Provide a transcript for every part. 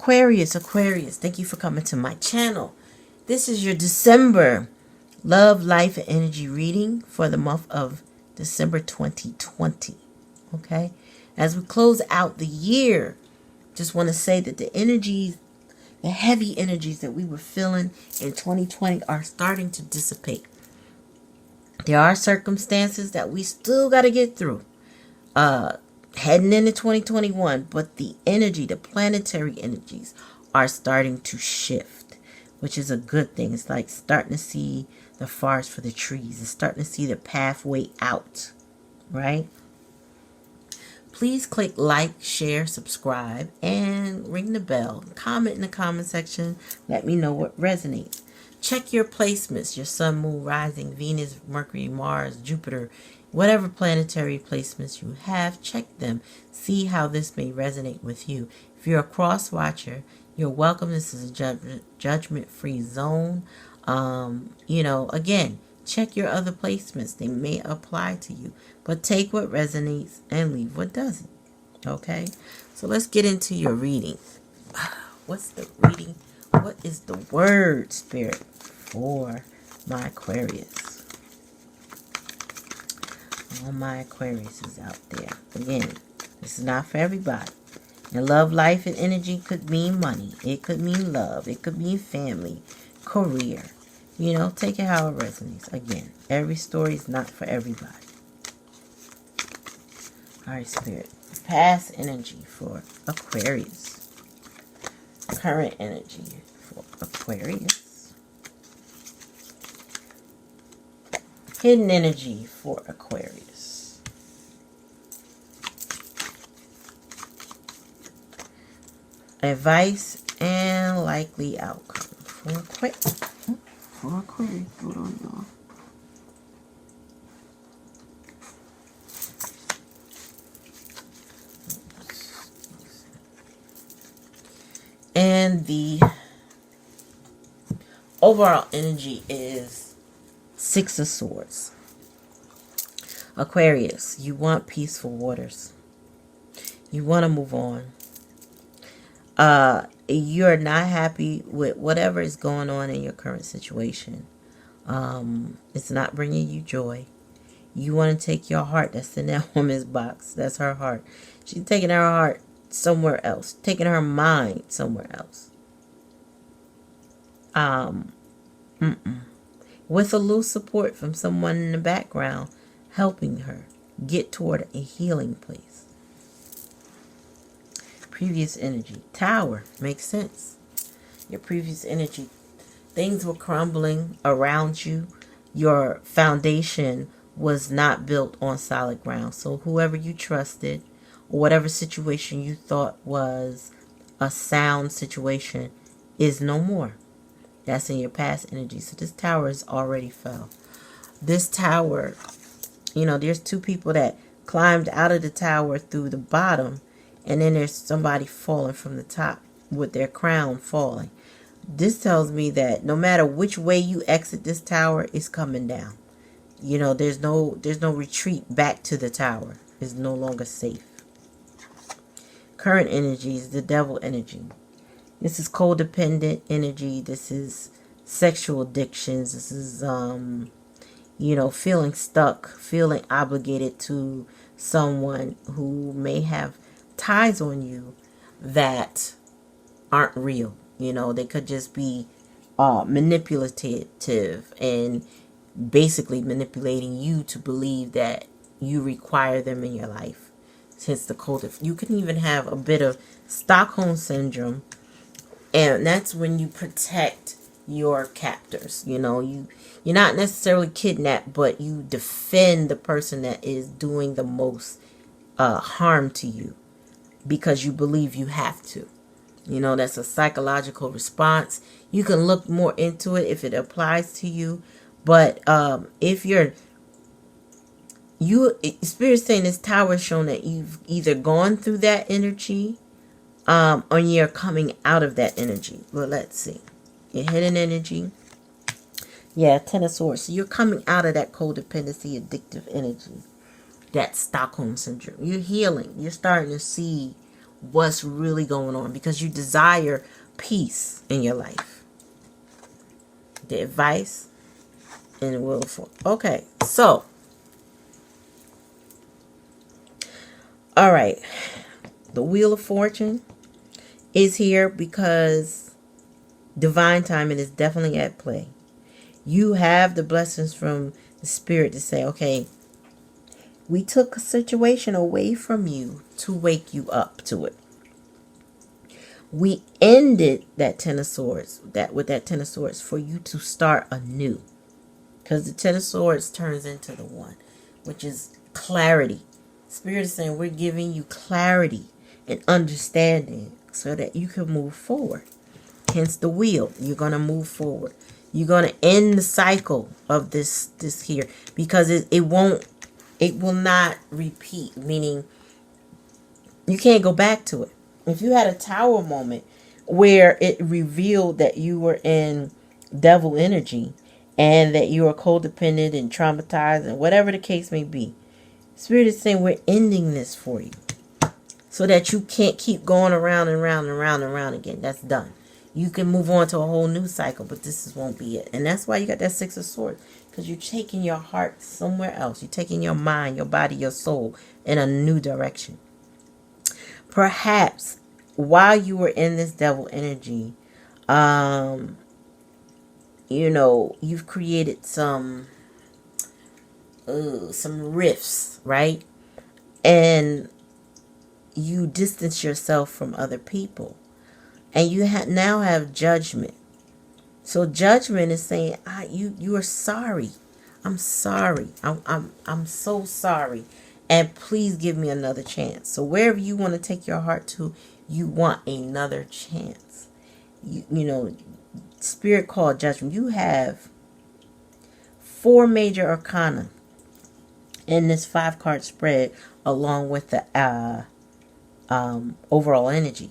Aquarius, thank you for coming to my channel. This is your December love, life, and energy reading for the month of December 2020. Okay? As we close out the year, just want to say that the energies, the heavy energies that we were feeling in 2020 are starting to dissipate. There are circumstances that we still got to get through. Heading into 2021, but the energy, the planetary energies are starting to shift, which is a good thing. It's like starting to see the forest for the trees. It's starting to see the pathway out, right? Please click like, share, subscribe, and ring the bell. Comment in the comment section. Let me know what resonates. Check your placements, your sun, moon, rising, Venus, Mercury, Mars, Jupiter, whatever planetary placements you have, check them. See how this may resonate with you. If you're a cross watcher, you're welcome. This is a judgment-free zone. Again, check your other placements. They may apply to you. But take what resonates and leave what doesn't. Okay? So let's get into your reading. What's the reading? What is the word, Spirit, for my Aquarius? All my Aquariuses out there. Again, this is not for everybody. And love, life, and energy could mean money. It could mean love. It could mean family, career. Take it how it resonates. Again, every story is not for everybody. All right, Spirit. Past energy for Aquarius. Current energy for Aquarius. Hidden energy for Aquarius. Advice and likely outcome for Aquarius. Hold on, y'all. And the overall energy is Six of Swords. Aquarius, you want peaceful waters. You want to move on. You're not happy with whatever is going on in your current situation. It's not bringing you joy. You want to take your heart that's in that woman's box. That's her heart. She's taking her heart somewhere else. Taking her mind somewhere else. With a little support from someone in the background helping her get toward a healing place. Previous energy. Tower. Makes sense. Your previous energy. Things were crumbling around you. Your foundation was not built on solid ground. So whoever you trusted, or whatever situation you thought was a sound situation, is no more. That's in your past energy. So this tower has already fell. This tower, there's two people that climbed out of the tower through the bottom. And then there's somebody falling from the top with their crown falling. This tells me that no matter which way you exit this tower, it's coming down. There's no retreat back to the tower. It's no longer safe. Current energy is the devil energy. This is codependent energy. This is sexual addictions. This is, feeling stuck, feeling obligated to someone who may have ties on you that aren't real. They could just be manipulative and basically manipulating you to believe that you require them in your life. Since the code, you can even have a bit of Stockholm syndrome, and that's when you protect your captors. You're not necessarily kidnapped, but you defend the person that is doing the most harm to you, because you believe you have to. That's a psychological response. You can look more into it if it applies to you. But if Spirit's saying this tower is showing that you've either gone through that energy or you're coming out of that energy. Well, let's see. Your hidden energy. Yeah, Ten of Swords. So you're coming out of that codependency, addictive energy. That Stockholm syndrome. You're healing. You're starting to see what's really going on, because you desire peace in your life. The advice and the will for. Okay, so all right, the Wheel of Fortune is here because divine timing is definitely at play. You have the blessings from the Spirit to say, okay, we took a situation away from you to wake you up to it. We ended that Ten of Swords, with that Ten of Swords, for you to start anew. Because the Ten of Swords turns into the One, which is clarity. Spirit is saying we're giving you clarity and understanding so that you can move forward. Hence the wheel. You're going to move forward. You're going to end the cycle of this here, because it will not repeat, meaning you can't go back to it. If you had a Tower moment where it revealed that you were in devil energy and that you are codependent and traumatized and whatever the case may be, Spirit is saying we're ending this for you so that you can't keep going around and round and round and round again. That's done. You can move on to a whole new cycle, but won't be it. And that's why you got that Six of Swords, because you're taking your heart somewhere else. You're taking your mind, your body, your soul in a new direction. Perhaps while you were in this devil energy, you've created some rifts, right? And you distance yourself from other people. And you now have judgment. So judgment is saying, you are sorry. I'm sorry. I'm so sorry. And please give me another chance. So wherever you want to take your heart to, you want another chance. Spirit called judgment. You have 4 major arcana in this 5-card spread, along with the overall energy.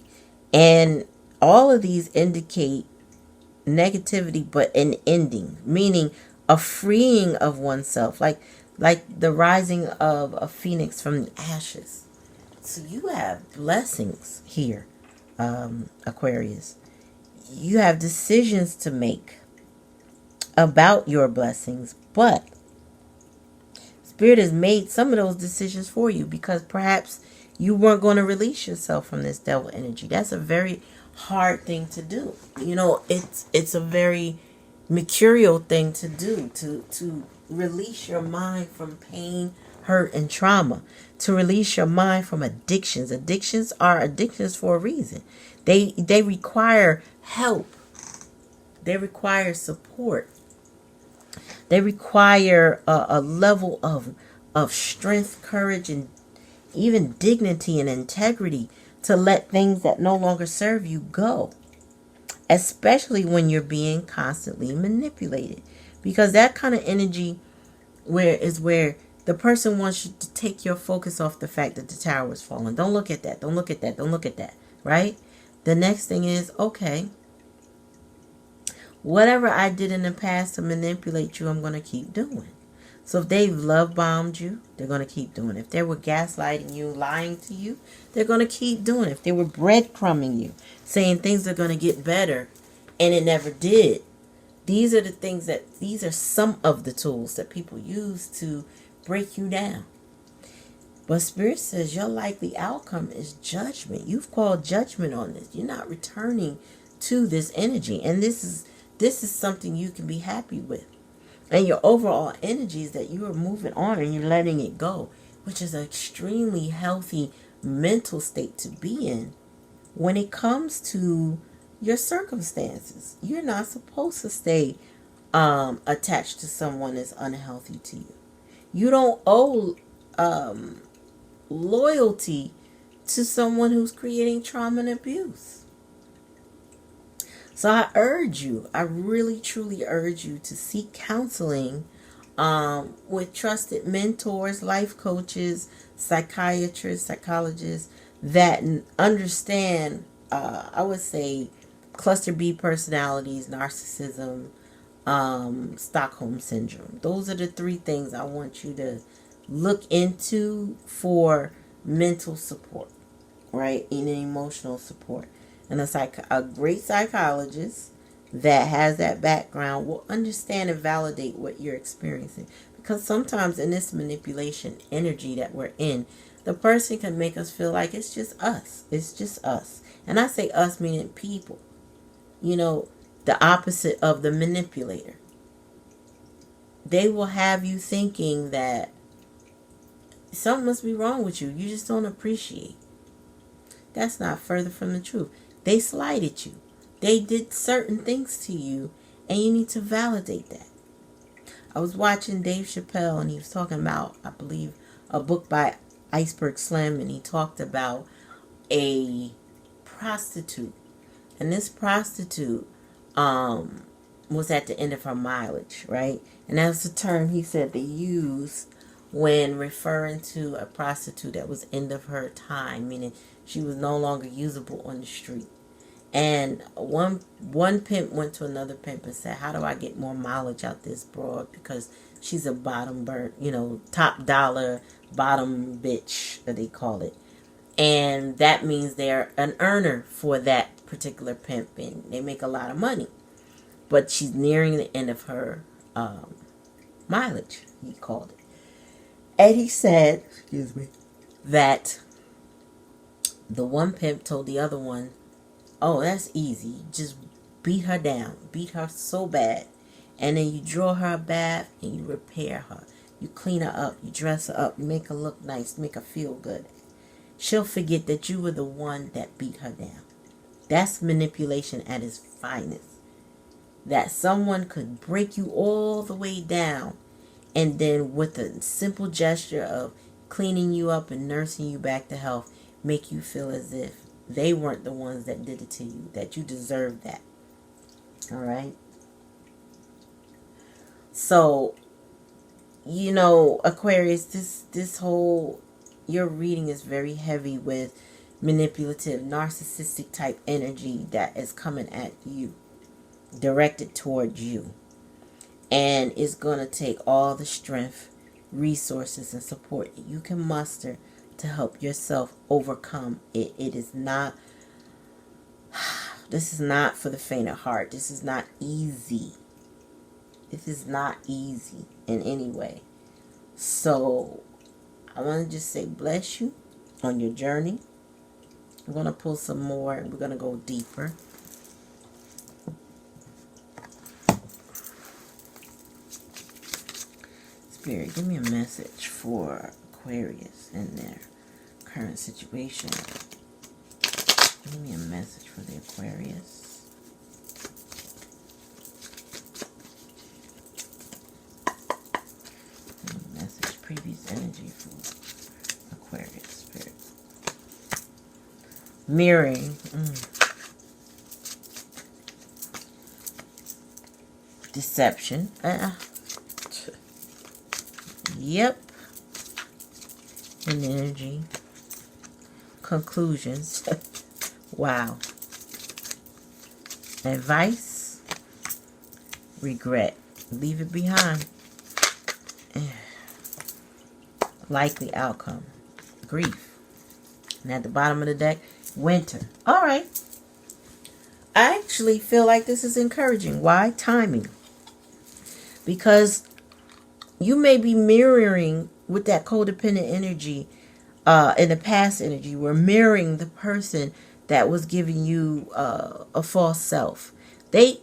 And all of these indicate negativity, but an ending, meaning a freeing of oneself, like the rising of a phoenix from the ashes. So you have blessings here, Aquarius. You have decisions to make about your blessings, but Spirit has made some of those decisions for you, because perhaps you weren't going to release yourself from this devil energy. That's a very hard thing to do. It's a very mercurial thing to do, to release your mind from pain, hurt, and trauma, to release your mind from addictions. Addictions are addictions for a reason. They require help. They require support. They require a level of strength, courage, and even dignity and integrity to let things that no longer serve you go. Especially when you're being constantly manipulated. Because that kind of energy where the person wants you to take your focus off the fact that the tower is falling. Don't look at that. Don't look at that. Don't look at that. Right? The next thing is, okay, whatever I did in the past to manipulate you, I'm going to keep doing. So if they've love bombed you, they're going to keep doing it. If they were gaslighting you, lying to you, they're going to keep doing it. If they were breadcrumbing you, saying things are going to get better, and it never did. These are some of the tools that people use to break you down. But Spirit says your likely outcome is judgment. You've called judgment on this. You're not returning to this energy. And this is something you can be happy with. And your overall energy is that you are moving on and you're letting it go, which is an extremely healthy mental state to be in when it comes to your circumstances. You're not supposed to stay attached to someone that's unhealthy to you. You don't owe loyalty to someone who's creating trauma and abuse. So I really truly urge you to seek counseling with trusted mentors, life coaches, psychiatrists, psychologists that understand, I would say, cluster B personalities, narcissism, Stockholm syndrome. Those are the 3 things I want you to look into for mental support. right? And emotional support. And a great psychologist that has that background will understand and validate what you're experiencing. Because sometimes in this manipulation energy that we're in, the person can make us feel like it's just us. It's just us. And I say us meaning people. You know, the opposite of the manipulator. They will have you thinking that something must be wrong with you. You just don't appreciate. That's not further from the truth. They slighted you. They did certain things to you, and you need to validate that. I was watching Dave Chappelle, and he was talking about, I believe, a book by Iceberg Slim, and he talked about a prostitute. And this prostitute was at the end of her mileage, right? And that's the term he said they used when referring to a prostitute that was end of her time, meaning she was no longer usable on the street. And one pimp went to another pimp and said, how do I get more mileage out this broad? Because she's a bottom top dollar, bottom bitch, they call it. And that means they're an earner for that particular pimp, and they make a lot of money. But she's nearing the end of her mileage, he called it. And he said, that the one pimp told the other one, oh, that's easy. Just beat her down. Beat her so bad. And then you draw her a bath and you repair her. You clean her up. You dress her up. You make her look nice. Make her feel good. She'll forget that you were the one that beat her down. That's manipulation at its finest. That someone could break you all the way down, and then with a simple gesture of cleaning you up and nursing you back to health, make you feel as if they weren't the ones that did it to you, that you deserve that. All right? So, Aquarius, this whole, your reading is very heavy with manipulative, narcissistic type energy that is coming at you, directed towards you. And it's going to take all the strength, resources, and support that you can muster to help yourself overcome it. This is not for the faint of heart. This is not easy. This is not easy in any way. So, I want to just say bless you on your journey. I'm going to pull some more and we're going to go deeper. Spirit, give me a message for Aquarius in their current situation. Give me a message for the Aquarius. Give me a message, previous energy for Aquarius, Spirit. Mirroring. Deception. Yep. And energy. Conclusions. Wow. Advice. Regret. Leave it behind. Likely outcome. Grief. And at the bottom of the deck, winter. All right. I actually feel like this is encouraging. Why? Timing. Because you may be mirroring with that codependent energy in the past energy. We're mirroring the person that was giving you a false self. They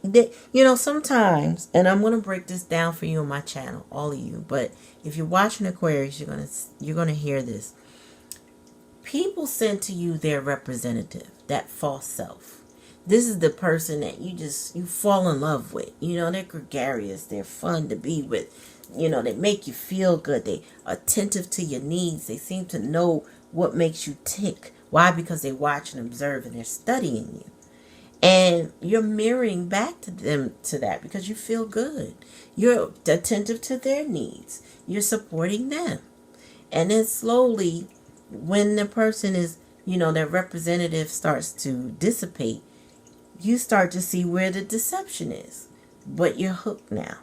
sometimes, and I'm going to break this down for you on my channel, all of you, but if you're watching Aquarius, you're going to hear this. People send to you their representative, that false self. This is the person that you fall in love with. They're gregarious. They're fun to be with. They make you feel good. They are attentive to your needs. They seem to know what makes you tick. Why? Because they watch and observe and they're studying you. And you're mirroring back to them to that because you feel good. You're attentive to their needs. You're supporting them. And then slowly, when the person is, their representative starts to dissipate, you start to see where the deception is. But you're hooked now.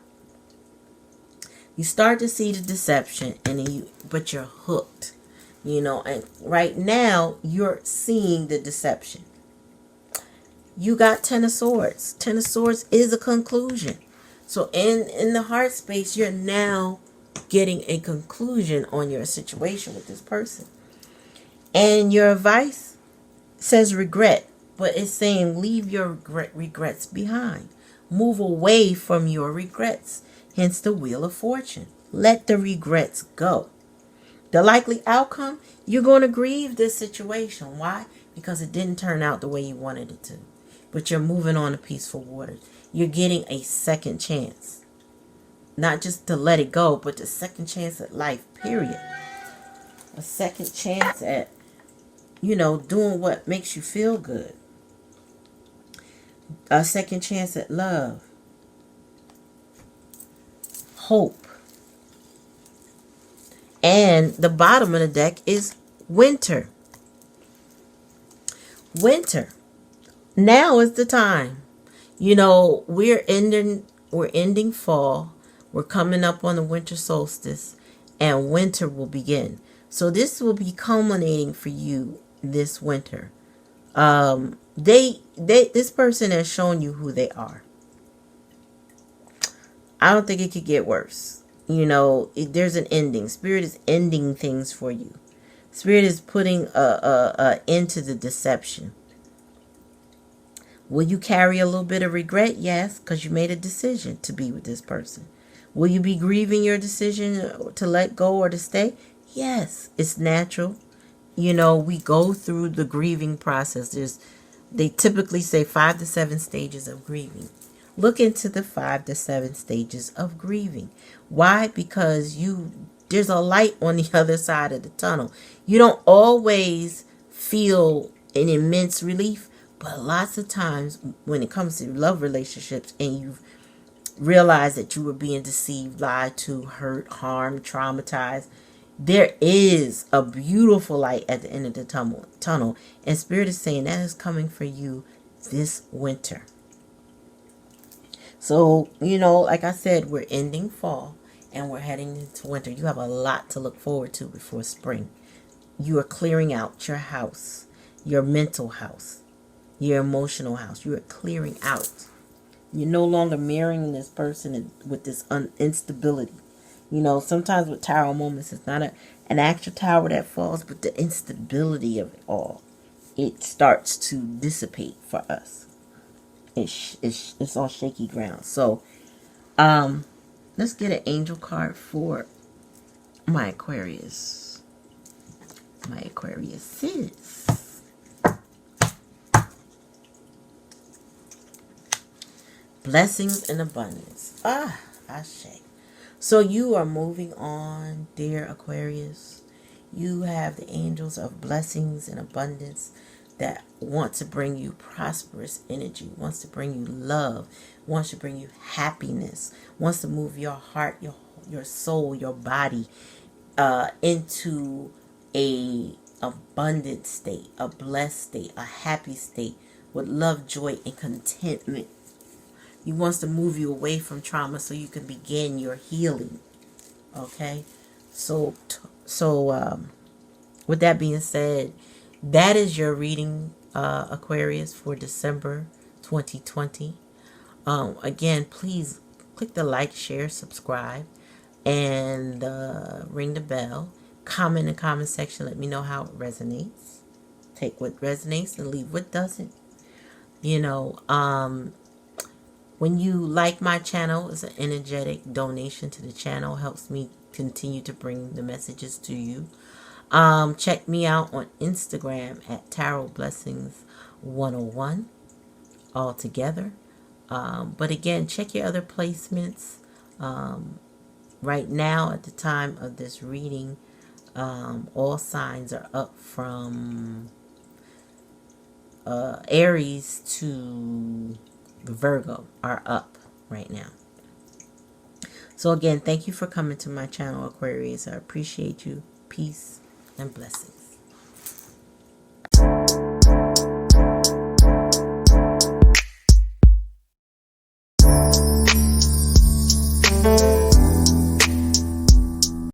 You start to see the deception, but you're hooked. And right now you're seeing the deception. You got Ten of Swords. Ten of Swords is a conclusion. So in the heart space, you're now getting a conclusion on your situation with this person. And your advice says regret, but it's saying leave your regrets behind. Move away from your regrets. Hence the Wheel of Fortune. Let the regrets go. The likely outcome, you're going to grieve this situation. Why? Because it didn't turn out the way you wanted it to. But you're moving on to peaceful waters. You're getting a second chance. Not just to let it go, but the second chance at life, period. A second chance at, doing what makes you feel good. A second chance at love. Hope. And the bottom of the deck is winter. Winter. Now is the time. We're ending fall. We're coming up on the winter solstice, and winter will begin. So this will be culminating for you this winter. This person has shown you who they are. I don't think it could get worse. There's an ending. Spirit is ending things for you. Spirit is putting a end to the deception. Will you carry a little bit of regret? Yes, because you made a decision to be with this person. Will you be grieving your decision to let go or to stay? Yes, it's natural. We go through the grieving process. They typically say 5 to 7 stages of grieving. Look into the 5 to 7 stages of grieving. Why? Because there's a light on the other side of the tunnel. You don't always feel an immense relief. But lots of times when it comes to love relationships and you've realized that you were being deceived, lied to, hurt, harmed, traumatized, there is a beautiful light at the end of the tunnel. And Spirit is saying that is coming for you this winter. So, like I said, we're ending fall and we're heading into winter. You have a lot to look forward to before spring. You are clearing out your house, your mental house. Your emotional house. You are clearing out. You're no longer marrying this person with this instability. Sometimes with tower moments, it's not an actual tower that falls, but the instability of it all. It starts to dissipate for us. It's all shaky ground. So, let's get an angel card for my Aquarius. My Aquarius is... Blessings and abundance. Ashe. So you are moving on, dear Aquarius. You have the angels of blessings and abundance that want to bring you prosperous energy, wants to bring you love, wants to bring you happiness, wants to move your heart, your soul, your body into a abundant state, a blessed state, a happy state with love, joy, and contentment. He wants to move you away from trauma so you can begin your healing. Okay? So with that being said, that is your reading, Aquarius, for December 2020. Again, please click the like, share, subscribe, and ring the bell. Comment in the comment section. Let me know how it resonates. Take what resonates and leave what doesn't. When you like my channel, it's an energetic donation to the channel. Helps me continue to bring the messages to you. Check me out on Instagram at Tarot Blessings 101 all together. But again, check your other placements. Right now, at the time of this reading, all signs are up from Aries to Virgo are up right now. So again, thank you for coming to my channel, Aquarius. I appreciate you. Peace and blessings.